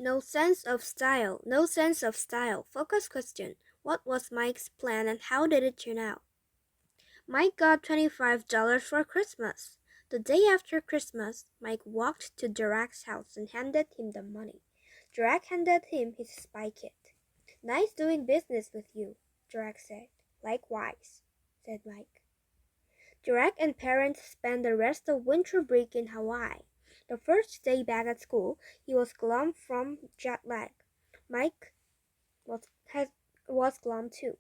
No sense of style. No sense of style. Focus question. What was Mike's plan and how did it turn out? Mike got $25 for Christmas. The day after Christmas, Mike walked to Jarak's house and handed him the money. Jarak handed him his spy kit. Nice doing business with you, Jarak said. Likewise, said Mike. Jarak and parents spent the rest of winter break in Hawaii. The first day back at school, he was glum from jet lag. Mike was, has, was glum too.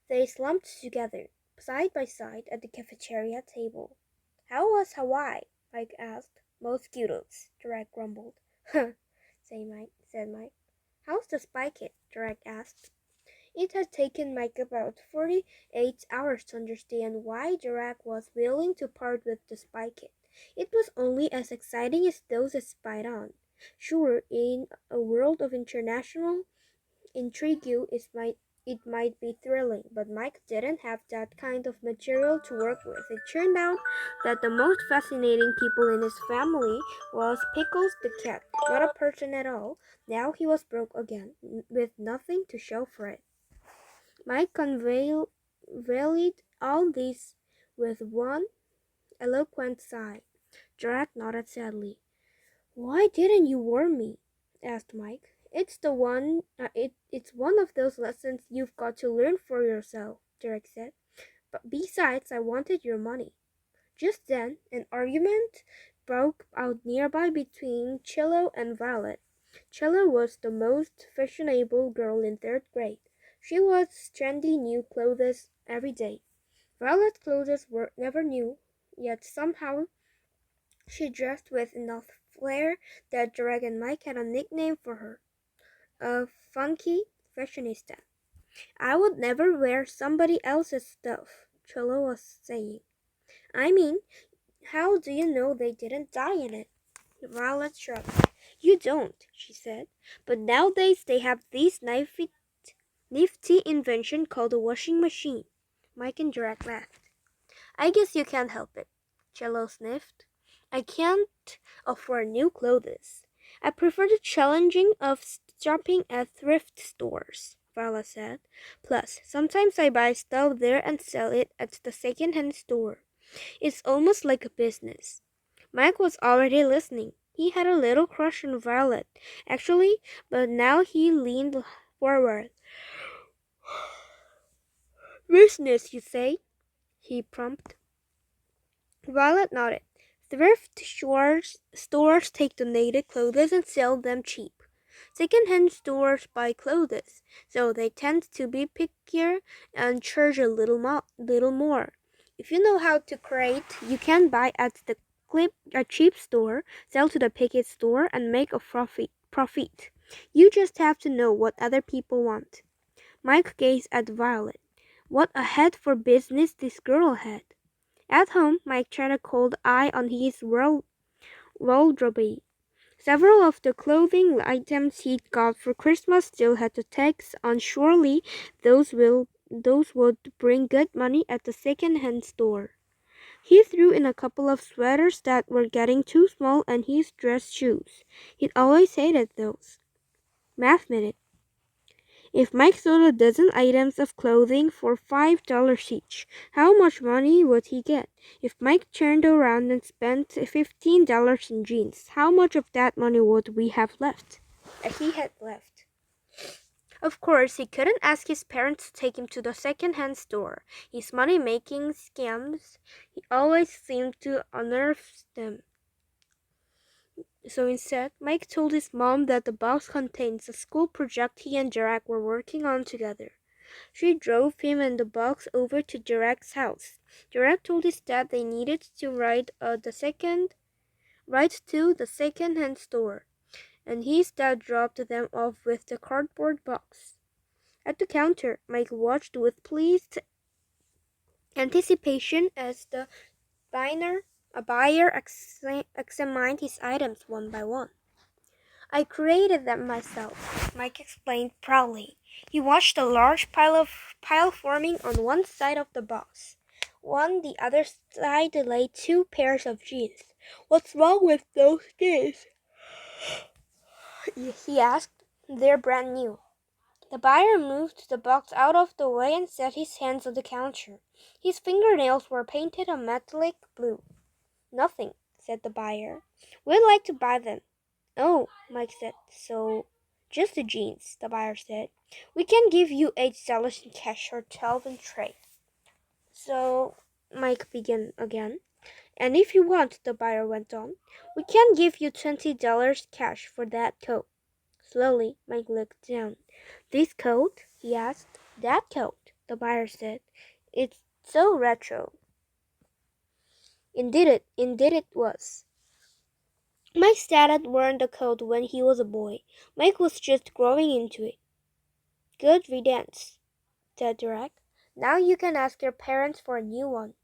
They slumped together, side by side, at the cafeteria table. How was Hawaii? Mike asked. Mosquitoes, Jarak grumbled. Huh, said Mike. How's the spy kit? Jarak asked. It had taken Mike about 48 hours to understand why Jarak was willing to part with the spy kit. It was only as exciting as those it spied on. Sure, in a world of international intrigue, it might be thrilling, but Mike didn't have that kind of material to work with. It turned out that the most fascinating people in his family was Pickles the cat, not a person at all. Now he was broke again, with nothing to show for it. Mike conveyed all this with one eloquent sigh. Jack nodded sadly. Why didn't you warn me? Asked Mike. It's one of those lessons you've got to learn for yourself, Derek said. But besides, I wanted your money. Just then, an argument broke out nearby between Cello and Violet. Cello was the most fashionable girl in third grade. She wore trendy new clothes every day. Violet's clothes were never new, yet somehow she dressed with enough flair that Derek and Mike had a nickname for her, a funky fashionista. I would never wear somebody else's stuff, Cello was saying. I mean, how do you know they didn't die in it? Violet shrugged. You don't, she said. But nowadays they have this nifty invention called a washing machine. Mike and Jack laughed. I guess you can't help it, Cello sniffed. I can't afford new clothes. I prefer the challenging of shopping at thrift stores, Violet said. Plus, sometimes I buy stuff there and sell it at the second-hand store. It's almost like a business. Mike was already listening. He had a little crush on Violet, actually, but now he leaned forward. Business, you say? He prompted. Violet nodded. Thrift stores take donated clothes and sell them cheap. Second-hand stores buy clothes, so they tend to be pickier and charge little more. If you know how to create, you can buy at a cheap store, sell to the picky store, and make a profit. You just have to know what other people want. Mike gazed at Violet. What a head for business this girl had. At home, Mike turned a cold eye on his wardrobe. Several of the clothing items he'd got for Christmas still had the tags on. Surely those would bring good money at the second-hand store. He threw in a couple of sweaters that were getting too small and his dress shoes. He'd always hated those. Math minute. If Mike sold a dozen items of clothing for $5 each, how much money would he get? If Mike turned around and spent $15 in jeans, how much of that money would we have left? He had left. Of course, he couldn't ask his parents to take him to the second-hand store. His money-making scams he always seemed to unnerve them. So instead, Mike told his mom that the box contains a school project he and Jarak were working on together. She drove him and the box over to Jarak's house. Jarak told his dad they needed to ride to the second-hand store, and his dad dropped them off with the cardboard box. At the counter, Mike watched with pleased anticipation as the buyer examined his items one by one. I created them myself, Mike explained proudly. He watched a large pile forming on one side of the box. On the other side lay two pairs of jeans. What's wrong with those jeans? he asked. They're brand new. The buyer moved the box out of the way and set his hands on the counter. His fingernails were painted a metallic blue. Nothing, said the buyer. We'd like to buy them. Oh, Mike said. So, just the jeans, the buyer said. We can give you $8 in cash or 12 in trade. So, Mike began again. And if you want, the buyer went on, we can give you $20 cash for that coat. Slowly, Mike looked down. This coat? He asked. That coat, the buyer said. It's so retro. Indeed it was. Mike's dad had worn the coat when he was a boy. Mike was just growing into it. Good riddance, said Derek. Now you can ask your parents for a new one.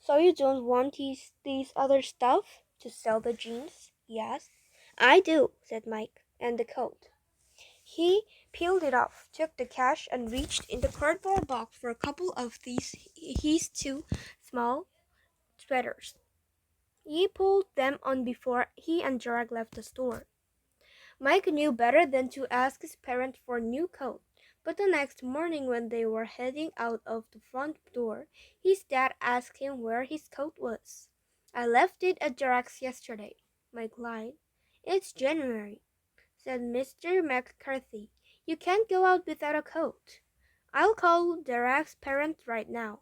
So you don't want these other stuff to sell the jeans? He asked. I do, said Mike, and the coat. He peeled it off, took the cash, and reached in the cardboard box for a couple of his two small sweaters. He pulled them on before he and Gerard left the store. Mike knew better than to ask his parents for a new coat, but the next morning when they were heading out of the front door, his dad asked him where his coat was. I left it at Gerard's yesterday, Mike lied. It's January, said Mr. McCarthy. You can't go out without a coat. I'll call Derek's parents right now,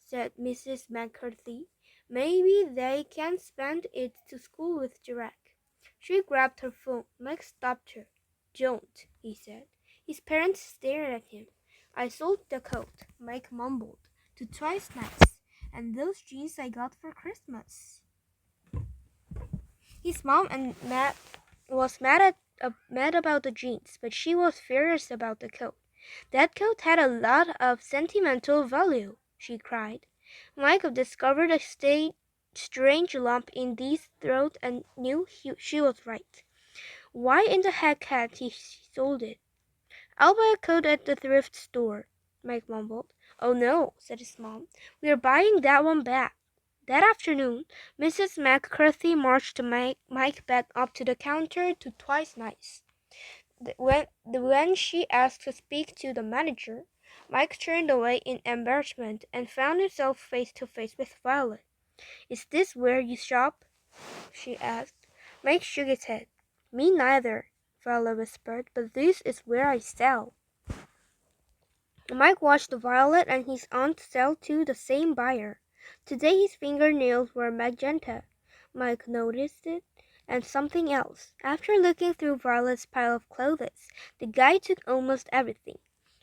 said Mrs. McCarthy. Maybe they can spend it to school with Derek. She grabbed her phone. Mike stopped her. Don't, he said. His parents stared at him. I sold the coat, Mike mumbled, to Twice Nice, and those jeans I got for Christmas. His mom and Matt was mad about the jeans, but she was furious about the coat. That coat had a lot of sentimental value, she cried. Mike discovered a strange lump in his throat and knew she was right. Why in the heck had he sold it? I'll buy a coat at the thrift store, Mike mumbled. Oh no, said his mom. We're buying that one back. That afternoon, Mrs. McCarthy marched Mike back up to the counter to Twice Nice. When she asked to speak to the manager, Mike turned away in embarrassment and found himself face to face with Violet. Is this where you shop? She asked. Mike shook his head. Me neither, Violet whispered, but this is where I sell. Mike watched Violet and his aunt sell to the same buyer. Today his fingernails were magenta. Mike noticed it, and something else. After looking through Violet's pile of clothes, the guy took almost everything.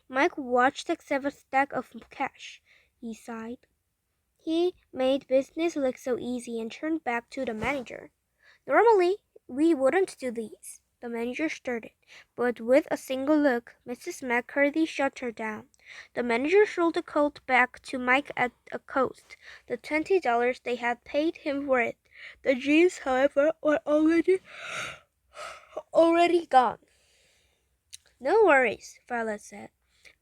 Mike watched except a stack of cash. He sighed. He made business look so easy and turned back to the manager. Normally, we wouldn't do these. The manager started, but with a single look, Mrs. McCarthy shut her down. The manager sold the coat back to Mike at a cost, the $20 they had paid him for it. The jeans, however, were already gone. No worries, Violet said.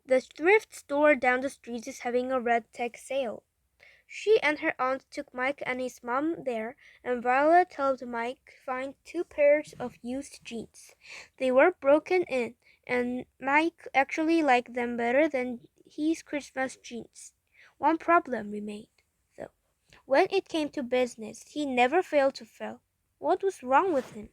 The thrift store down the street is having a red tag sale. She and her aunt took Mike and his mom there, and Violet helped Mike find two pairs of used jeans. They were broken in, and Mike actually liked them better than his Christmas jeans. One problem remained, though. When it came to business, he never failed to fail. What was wrong with him?